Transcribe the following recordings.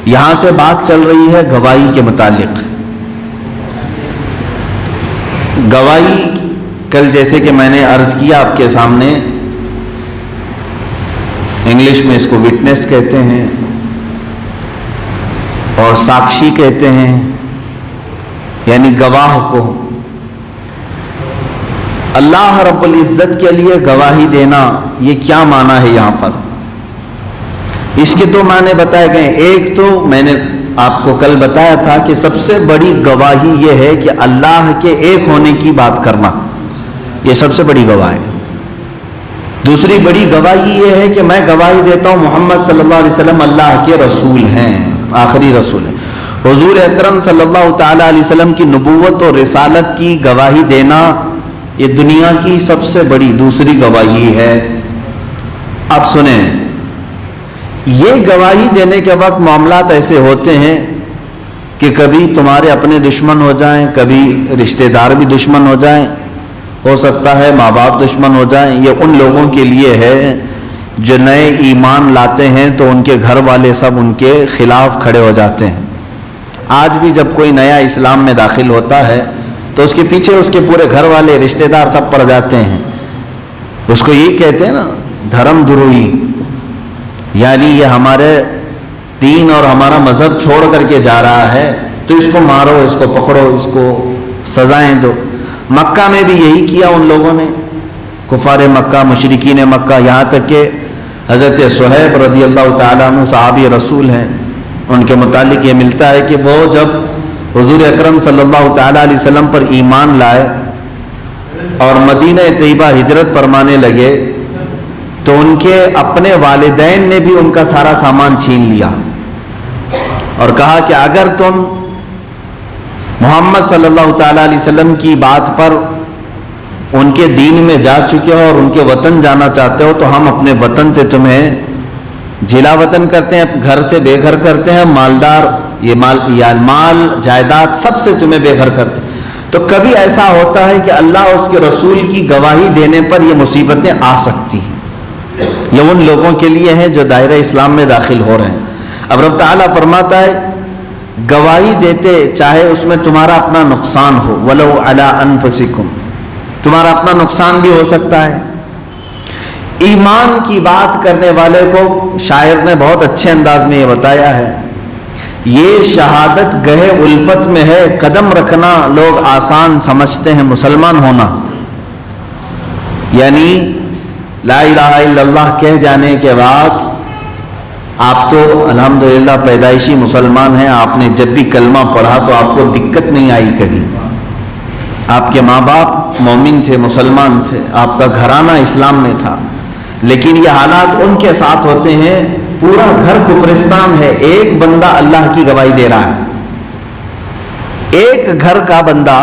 یہاں سے بات چل رہی ہے گواہی کے متعلق. گواہی کل جیسے کہ میں نے عرض کیا آپ کے سامنے، انگلش میں اس کو وٹنس کہتے ہیں اور ساکشی کہتے ہیں، یعنی گواہ کو. اللہ رب العزت کے لیے گواہی دینا یہ کیا معنی ہے یہاں پر؟ اس کے دو معنی بتائے گئے. ایک تو میں نے آپ کو کل بتایا تھا کہ سب سے بڑی گواہی یہ ہے کہ اللہ کے ایک ہونے کی بات کرنا، یہ سب سے بڑی گواہی. دوسری بڑی گواہی یہ ہے کہ میں گواہی دیتا ہوں محمد صلی اللہ علیہ وسلم اللہ کے رسول ہیں، آخری رسول ہیں. حضور اکرم صلی اللہ تعالی علیہ وسلم کی نبوت اور رسالت کی گواہی دینا یہ دنیا کی سب سے بڑی دوسری گواہی ہے. اب سنیں، یہ گواہی دینے کے وقت معاملات ایسے ہوتے ہیں کہ کبھی تمہارے اپنے دشمن ہو جائیں، کبھی رشتہ دار بھی دشمن ہو جائیں، ہو سکتا ہے ماں باپ دشمن ہو جائیں. یہ ان لوگوں کے لیے ہے جو نئے ایمان لاتے ہیں تو ان کے گھر والے سب ان کے خلاف کھڑے ہو جاتے ہیں. آج بھی جب کوئی نیا اسلام میں داخل ہوتا ہے تو اس کے پیچھے اس کے پورے گھر والے رشتہ دار سب پڑ جاتے ہیں. اس کو یہی کہتے ہیں نا دھرم دروہی، یعنی یہ ہمارے دین اور ہمارا مذہب چھوڑ کر کے جا رہا ہے تو اس کو مارو، اس کو پکڑو، اس کو سزائیں دو. مکہ میں بھی یہی کیا ان لوگوں نے، کفار مکہ، مشرکین مکہ، یہاں تک کہ حضرت صہیب رضی اللہ تعالیٰ عنہ صحابی رسول ہیں، ان کے متعلق یہ ملتا ہے کہ وہ جب حضور اکرم صلی اللہ تعالیٰ علیہ وسلم پر ایمان لائے اور مدینہ طیبہ ہجرت فرمانے لگے تو ان کے اپنے والدین نے بھی ان کا سارا سامان چھین لیا اور کہا کہ اگر تم محمد صلی اللہ تعالیٰ علیہ وسلم کی بات پر ان کے دین میں جا چکے ہو اور ان کے وطن جانا چاہتے ہو تو ہم اپنے وطن سے تمہیں جلا وطن کرتے ہیں، گھر سے بے گھر کرتے ہیں، مالدار یہ مال جائیداد سب سے تمہیں بے گھر کرتے ہیں. تو کبھی ایسا ہوتا ہے کہ اللہ اور اس کے رسول کی گواہی دینے پر یہ مصیبتیں آ سکتی ہیں. یہ ان لوگوں کے لیے ہیں جو دائرہ اسلام میں داخل ہو رہے ہیں. اب رب تعالیٰ فرماتا ہے گواہی دیتے چاہے اس میں تمہارا اپنا نقصان ہو، وَلَوْ عَلَىٰ أَنفُسِكُمْ، تمہارا اپنا نقصان بھی ہو سکتا ہے. ایمان کی بات کرنے والے کو شاعر نے بہت اچھے انداز میں یہ بتایا ہے، یہ شہادت گہے الفت میں ہے، قدم رکھنا لوگ آسان سمجھتے ہیں مسلمان ہونا. یعنی لا الہ الا اللہ کہہ جانے کے بعد آپ تو الحمدللہ پیدائشی مسلمان ہیں، آپ نے جب بھی کلمہ پڑھا تو آپ کو دقت نہیں آئی کبھی. آپ کے ماں باپ مومن تھے، مسلمان تھے، آپ کا گھرانہ اسلام میں تھا، لیکن یہ حالات ان کے ساتھ ہوتے ہیں پورا گھر کفرستان ہے، ایک بندہ اللہ کی گواہی دے رہا ہے، ایک گھر کا بندہ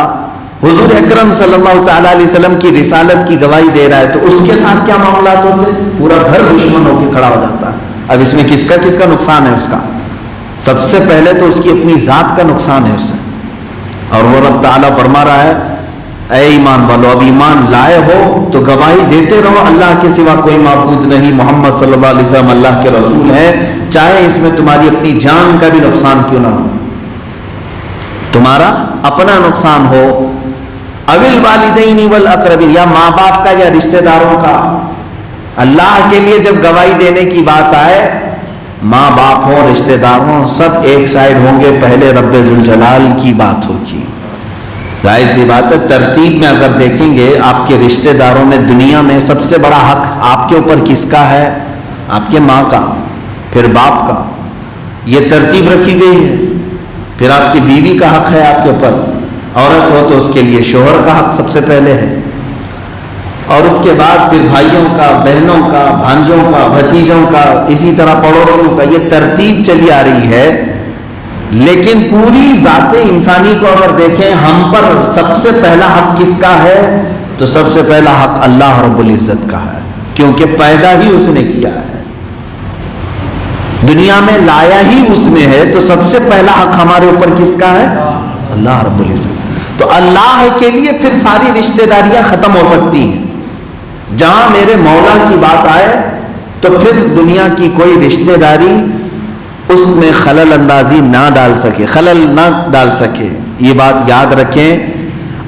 حضور اکرم صلی اللہ تعالیٰ علیہ وسلم کی رسالت کی گواہی دے رہا ہے تو اس کے ساتھ کیا معاملات ہوتے ہیں؟ پورا گھر دشمن ہو کے کھڑا ہو جاتا ہے. اب اس میں کس کا نقصان ہے؟ اس کا سب سے پہلے تو اس کی اپنی ذات کا نقصان ہے اس سے. اور وہ رب تعالیٰ فرما رہا ہے اے ایمان والو، اب ایمان لائے ہو تو گواہی دیتے رہو اللہ کے سوا کوئی معبود نہیں، محمد صلی اللہ علیہ وسلم اللہ کے رسول ہے، چاہے اس میں تمہاری اپنی جان کا بھی نقصان کیوں نہ ہو، تمہارا اپنا نقصان ہو. اوِل والدین والاقربین، یا ماں باپ کا یا رشتہ داروں کا. اللہ کے لیے جب گواہی دینے کی بات آئے، ماں باپ ہوں، رشتہ دار ہوں، سب ایک سائڈ ہوں گے، پہلے رب ذوالجلال کی بات ہوگی. ظاہر سی بات ہے ترتیب میں اگر دیکھیں گے آپ کے رشتہ داروں میں دنیا میں سب سے بڑا حق آپ کے اوپر کس کا ہے؟ آپ کے ماں کا، پھر باپ کا، یہ ترتیب رکھی گئی ہے. پھر آپ کی بیوی کا حق ہے آپ کے اوپر، عورت ہو تو اس کے لیے شوہر کا حق سب سے پہلے ہے، اور اس کے بعد پھر بھائیوں کا، بہنوں کا، بھانجوں کا، بھتیجوں کا، اسی طرح پڑوسیوں کا. یہ ترتیب چلی آ رہی ہے. لیکن پوری ذات انسانی کو اگر دیکھیں، ہم پر سب سے پہلا حق کس کا ہے؟ تو سب سے پہلا حق اللہ رب العزت کا ہے، کیونکہ پیدا ہی اس نے کیا ہے، دنیا میں لایا ہی اس نے ہے. تو سب سے پہلا حق ہمارے اوپر کس کا ہے؟ اللہ رب العزت. تو اللہ کے لیے پھر ساری رشتہ داریاں ختم ہو سکتی ہیں. جہاں میرے مولا کی بات آئے تو پھر دنیا کی کوئی رشتہ داری اس میں خلل اندازی نہ ڈال سکے، خلل نہ ڈال سکے. یہ بات یاد رکھیں.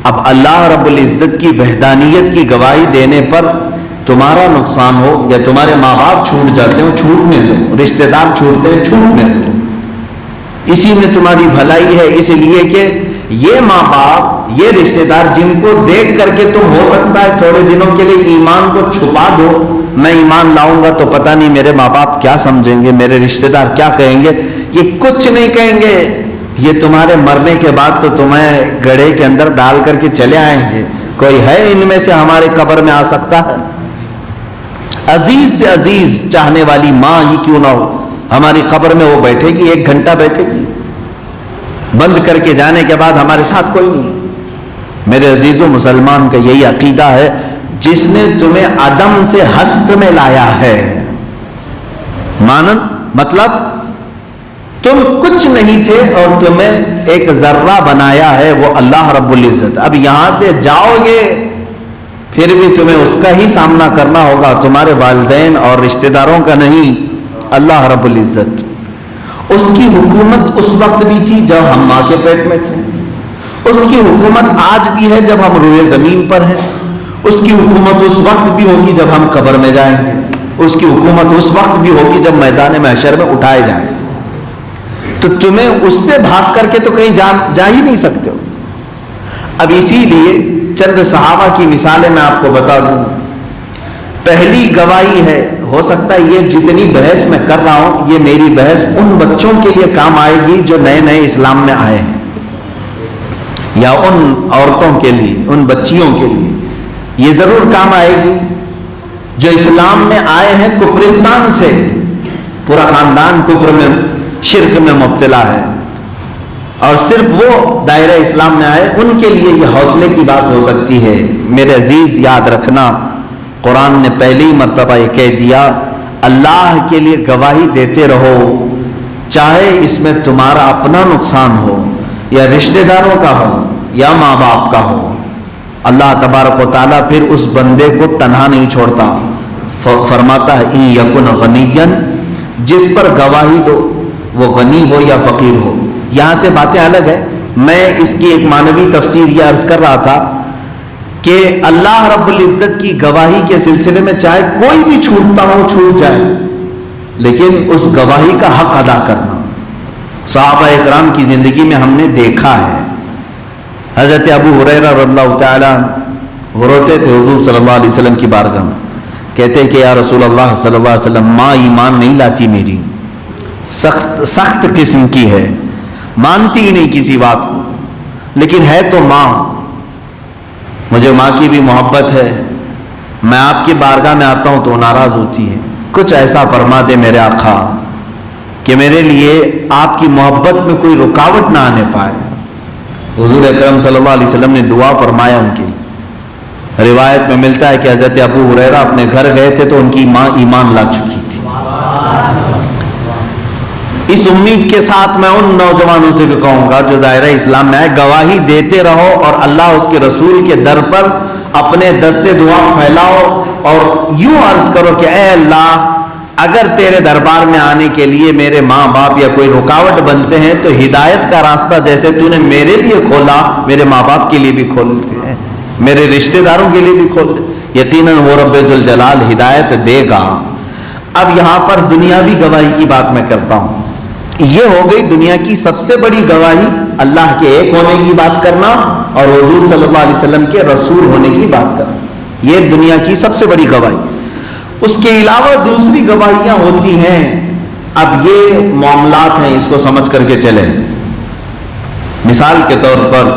اب اللہ رب العزت کی وحدانیت کی گواہی دینے پر تمہارا نقصان ہو یا تمہارے ماں باپ چھوٹ جاتے ہو، چھوٹنے دو. رشتہ دار چھوٹتے ہیں، چھوٹنے دو. اسی میں تمہاری بھلائی ہے. اس لیے کہ یہ ماں باپ، یہ رشتہ دار جن کو دیکھ کر کے تم ہو سکتا ہے تھوڑے دنوں کے لیے ایمان کو چھپا دو، میں ایمان لاؤں گا تو پتہ نہیں میرے ماں باپ کیا سمجھیں گے، میرے رشتہ دار کیا کہیں گے. یہ کچھ نہیں کہیں گے. یہ تمہارے مرنے کے بعد تو تمہیں گڑھے کے اندر ڈال کر کے چلے آئیں گے. کوئی ہے ان میں سے ہمارے قبر میں آ سکتا ہے؟ عزیز سے عزیز چاہنے والی ماں ہی کیوں نہ ہو، ہماری قبر میں وہ بیٹھے گی، 1 گھنٹہ بیٹھے گی، بند کر کے جانے کے بعد ہمارے ساتھ کوئی نہیں. میرے عزیزو، مسلمان کا یہی عقیدہ ہے جس نے تمہیں عدم سے ہست میں لایا ہے. مانند مطلب تم کچھ نہیں تھے اور تمہیں ایک ذرہ بنایا ہے وہ اللہ رب العزت. اب یہاں سے جاؤ گے پھر بھی تمہیں اس کا ہی سامنا کرنا ہوگا، تمہارے والدین اور رشتہ داروں کا نہیں. اللہ رب العزت، اس کی حکومت اس وقت بھی تھی جب ہم ماں کے پیٹ میں تھے، اس کی حکومت آج بھی ہے جب ہم روئے زمین پر ہیں، اس کی حکومت اس وقت بھی ہوگی جب ہم قبر میں جائیں گے، اس کی حکومت اس وقت بھی ہوگی جب میدان محشر میں اٹھائے جائیں گے. تو تمہیں اس سے بھاگ کر کے تو کہیں جا ہی نہیں سکتے ہو. اب اسی لیے چند صحابہ کی مثالیں میں آپ کو بتا دوں. پہلی گواہی ہے، ہو سکتا ہے یہ جتنی بحث میں کر رہا ہوں یہ میری بحث ان بچوں کے لیے کام آئے گی جو نئے نئے اسلام میں آئے ہیں، یا ان عورتوں کے لیے، ان بچیوں کے لیے یہ ضرور کام آئے گی جو اسلام میں آئے ہیں کفرستان سے، پورا خاندان کفر میں، شرک میں مبتلا ہے، اور صرف وہ دائرہ اسلام میں آئے. ان کے لیے یہ حوصلے کی بات ہو سکتی ہے. میرے عزیز، یاد رکھنا، قرآن نے پہلی مرتبہ یہ کہہ دیا اللہ کے لیے گواہی دیتے رہو، چاہے اس میں تمہارا اپنا نقصان ہو یا رشتہ داروں کا ہو یا ماں باپ کا ہو. اللہ تبارک و تعالیٰ پھر اس بندے کو تنہا نہیں چھوڑتا. فرماتا ہے ان یکن غنیا، جس پر گواہی دو وہ غنی ہو یا فقیر ہو. یہاں سے باتیں الگ ہیں. میں اس کی ایک معنوی تفسیر یہ عرض کر رہا تھا کہ اللہ رب العزت کی گواہی کے سلسلے میں چاہے کوئی بھی چھوٹتا ہو چھوٹ جائے، لیکن اس گواہی کا حق ادا کرنا. صحابہ اکرام کی زندگی میں ہم نے دیکھا ہے. حضرت ابو ہریرہ رضی اللہ تعالیٰ وہ روتے تھے حضور صلی اللہ علیہ وسلم کی بارگاہ میں، کہتے کہ یا رسول اللہ صلی اللہ علیہ وسلم، ماں ایمان نہیں لاتی میری، سخت قسم کی ہے، مانتی ہی نہیں کسی بات کو، لیکن ہے تو ماں، مجھے ماں کی بھی محبت ہے، میں آپ کی بارگاہ میں آتا ہوں تو ناراض ہوتی ہے. کچھ ایسا فرما دے میرے آقا کہ میرے لیے آپ کی محبت میں کوئی رکاوٹ نہ آنے پائے. حضور اکرم صلی اللہ علیہ وسلم نے دعا فرمایا ان کے لیے. روایت میں ملتا ہے کہ حضرت ابو ہریرہ اپنے گھر گئے تھے تو ان کی ماں ایمان لا چکی تھی. اس امید کے ساتھ میں ان نوجوانوں سے بھی کہوں گا جو دائرہ اسلام میں آئے، گواہی دیتے رہو اور اللہ اس کے رسول کے در پر اپنے دستے دعا پھیلاؤ اور یوں عرض کرو کہ اے اللہ، اگر تیرے دربار میں آنے کے لیے میرے ماں باپ یا کوئی رکاوٹ بنتے ہیں تو ہدایت کا راستہ جیسے تو نے میرے لیے کھولا، میرے ماں باپ کے لیے بھی کھولتے ہیں، میرے رشتہ داروں کے لیے بھی کھول دے. یقیناً وہ رب ذوالجلال ہدایت دے گا. اب یہاں پر دنیاوی گواہی کی بات میں کرتا ہوں. یہ ہو گئی دنیا کی سب سے بڑی گواہی، اللہ کے ایک ہونے کی بات کرنا اور حضور صلی اللہ علیہ وسلم کے رسول ہونے کی بات کرنا. یہ دنیا کی سب سے بڑی گواہی. اس کے علاوہ دوسری گواہیاں ہوتی ہیں. اب یہ معاملات ہیں، اس کو سمجھ کر کے چلیں. مثال کے طور پر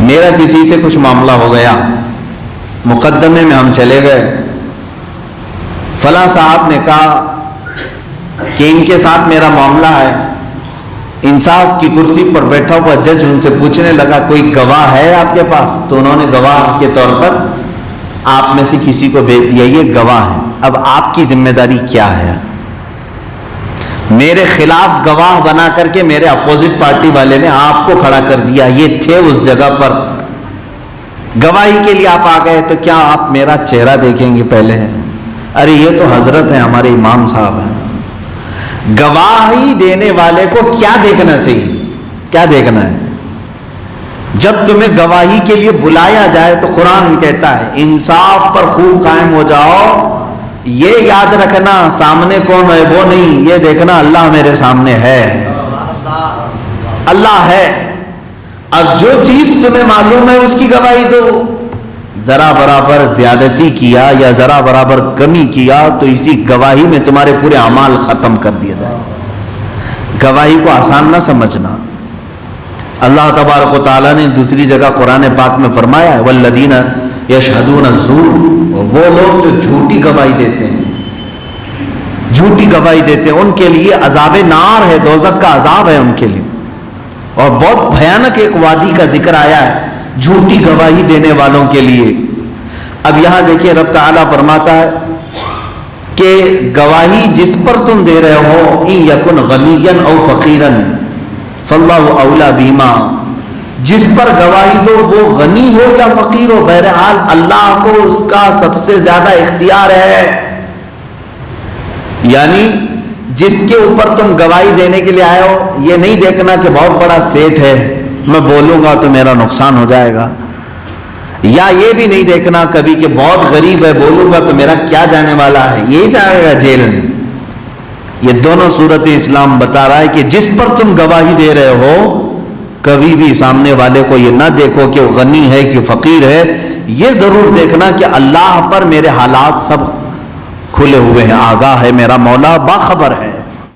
میرا کسی سے کچھ معاملہ ہو گیا، مقدمے میں ہم چلے گئے، فلاں صاحب نے کہا کہ ان کے ساتھ میرا معاملہ ہے. انصاف کی کرسی پر بیٹھا ہوا جج ان سے پوچھنے لگا کوئی گواہ ہے آپ کے پاس؟ تو انہوں نے گواہ کے طور پر آپ میں سے کسی کو بھیج دیا، یہ گواہ ہے. اب آپ کی ذمہ داری کیا ہے؟ میرے خلاف گواہ بنا کر کے میرے اپوزٹ پارٹی والے نے آپ کو کھڑا کر دیا، یہ تھے اس جگہ پر، گواہی کے لیے آپ آ گئے، تو کیا آپ میرا چہرہ دیکھیں گے پہلے؟ ارے یہ تو حضرت ہیں، ہمارے امام صاحب ہیں. گواہی دینے والے کو کیا دیکھنا چاہیے؟ کیا دیکھنا ہے؟ جب تمہیں گواہی کے لیے بلایا جائے تو قرآن کہتا ہے انصاف پر خوب قائم ہو جاؤ، یہ یاد رکھنا سامنے کون ہے وہ نہیں، یہ دیکھنا اللہ میرے سامنے ہے، اللہ ہے۔ اب جو چیز تمہیں معلوم ہے اس کی گواہی دو، ذرا برابر زیادتی کیا یا ذرا برابر کمی کیا تو اسی گواہی میں تمہارے پورے اعمال ختم کر دیے جائیں۔ گواہی کو آسان نہ سمجھنا۔ اللہ تبارک و تعالیٰ نے دوسری جگہ قرآن پاک میں فرمایا ہے والذین یشہدون الزور، وہ لوگ جو جھوٹی گواہی دیتے ہیں، جھوٹی گواہی دیتے ہیں ان کے لیے عذاب نار ہے، دوزخ کا عذاب ہے ان کے لیے۔ اور بہت بھیانک ایک وادی کا ذکر آیا ہے جھوٹی گواہی دینے والوں کے لیے۔ اب یہاں دیکھیے رب تعالیٰ فرماتا ہے کہ گواہی جس پر تم دے رہے ہو ان یکن غنیا او فقیرا فاللہ اولی بہما، جس پر گواہی دو وہ غنی ہو یا فقیر ہو، بہرحال اللہ کو اس کا سب سے زیادہ اختیار ہے۔ یعنی جس کے اوپر تم گواہی دینے کے لیے آئے ہو یہ نہیں دیکھنا کہ بہت بڑا سیٹ ہے میں بولوں گا تو میرا نقصان ہو جائے گا، یا یہ بھی نہیں دیکھنا کبھی کہ بہت غریب ہے بولوں گا تو میرا کیا جانے والا ہے، یہی جائے گا جیل میں۔ یہ دونوں صورت اسلام بتا رہا ہے کہ جس پر تم گواہی دے رہے ہو کبھی بھی سامنے والے کو یہ نہ دیکھو کہ وہ غنی ہے کہ فقیر ہے، یہ ضرور دیکھنا کہ اللہ پر میرے حالات سب کھلے ہوئے ہیں، آگاہ ہے، میرا مولا باخبر ہے۔